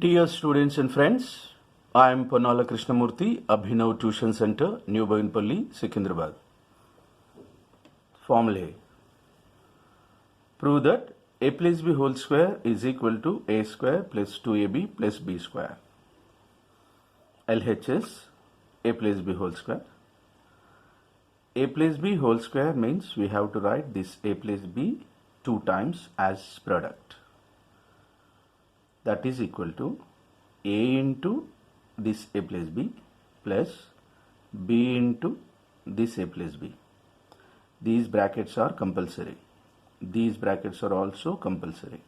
Dear students and friends, I am Ponnala Krishnamurthy, Abhinav Tuition Center, New Boinpalli, Secunderabad. Formula. Prove that a plus b whole square is equal to a square plus 2ab plus b square. LHS a plus b whole square. A plus b whole square means we have to write this a plus b 2 times as product. That is equal to a into this a plus b plus b into this a plus b. These brackets are compulsory. These brackets are also compulsory.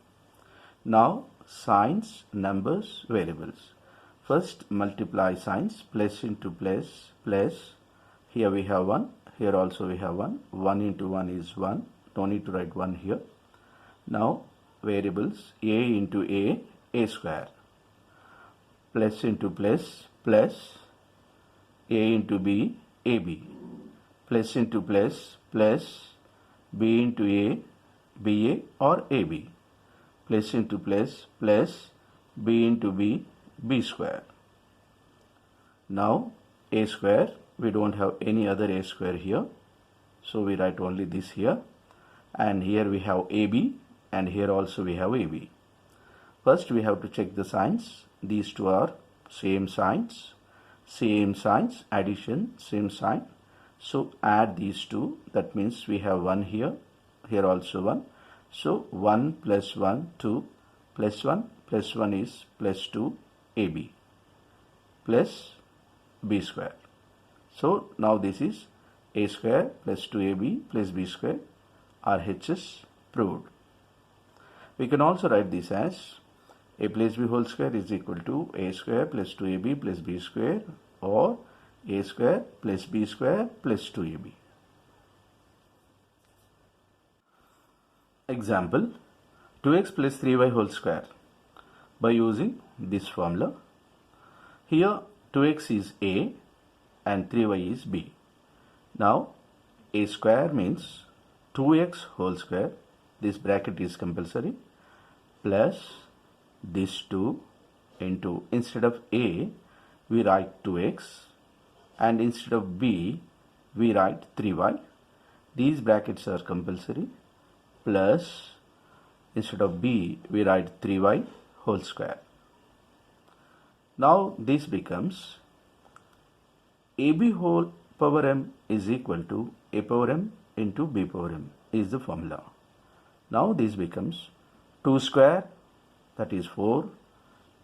Now signs, numbers, variables. First multiply signs, plus into plus, plus. Here we have 1, here also we have 1. 1 into 1 is 1. No need to write 1 here. Now variables, a into a square. Plus into plus, plus a into b, ab. Plus into plus, plus b into a, ba or ab. Plus into plus, plus b into b, b square. Now a square, we don't have any other a square here, so we write only this here, and here we have ab, and here also we have ab. First we have to check the signs. These two are same signs, addition, same sign. So add these two, that means we have 1 here, here also 1. So 1 plus 1, 2, plus 1 is plus 2 ab plus b square. So now this is a square plus 2ab plus b square, RHS proved. We can also write this as a plus b whole square is equal to a square plus 2ab plus b square, or a square plus b square plus 2ab. Example, 2x plus 3y whole square. By using this formula, here 2x is a and 3y is b. Now a square means 2x whole square, this bracket is compulsory, plus this 2 into, instead of a we write 2x, and instead of b we write 3y. These brackets are compulsory, plus instead of b we write 3y whole square. Now this becomes ab whole power m is equal to a power m into b power m is the formula. Now this becomes 2 square, that is 4,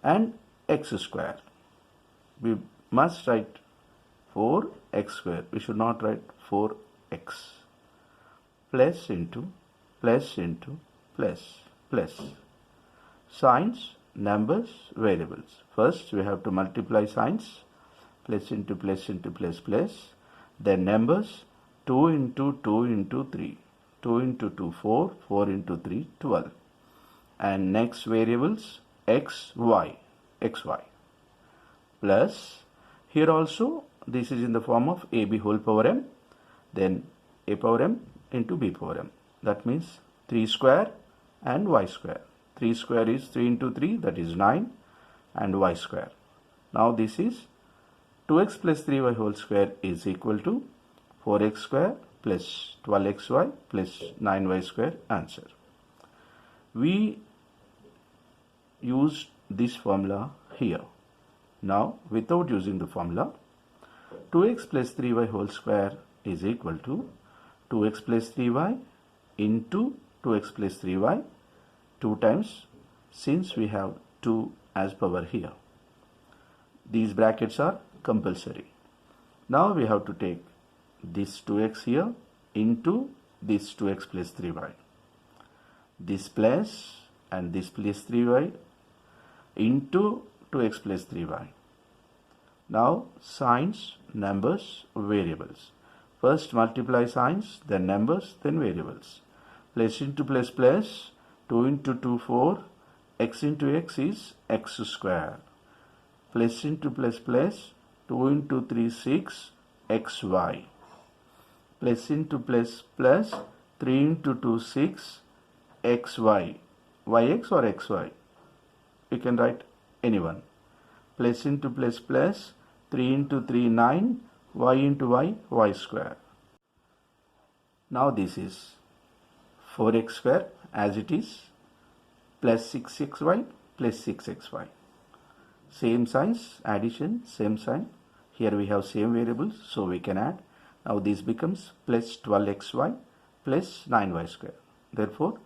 and x square. We must write 4x square. We should not write 4x. Plus into plus into plus plus. Signs, numbers, variables. First we have to multiply signs, plus into plus into plus plus. Then numbers, 2 into 2 into 3. 2 into 2, 4. 4 into 3, 12. And next variables, x, y, xy. Plus, here also this is in the form of ab whole power m, then a power m into b power m. That means 3 square and y square. 3 square is 3 into 3, that is 9, and y square. Now this is 2x plus 3y whole square is equal to 4x square plus 12xy plus 9y square, answer. We used this formula here. Now without using the formula, 2x plus 3y whole square is equal to 2x plus 3y into 2x plus 3y 2 times, since we have 2 as power here. These brackets are compulsory. Now we have to take this 2x here into this 2x plus 3y. This plus and this plus 3y into 2x plus 3y. Now signs, numbers, variables. First multiply signs, then numbers, then variables. Plus into plus plus, 2 into 2, 4, x into x is x square. Plus into plus plus, 2 into 3, 6, xy. Plus into plus plus, 3 into 2, 6, xy. yx or xy? We can write anyone. Plus into plus plus, 3 into 3 9, y into y square. Now this is 4x square as it is, plus 6xy plus 6xy. Same signs, addition, same sign. Here we have same variables, so we can add. Now this becomes plus 12xy plus 9y square. Therefore,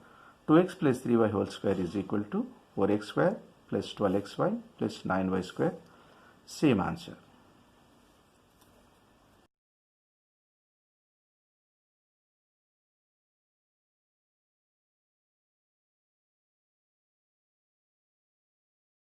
2x plus 3y whole square is equal to 4x square plus 12xy plus 9y square. Same answer.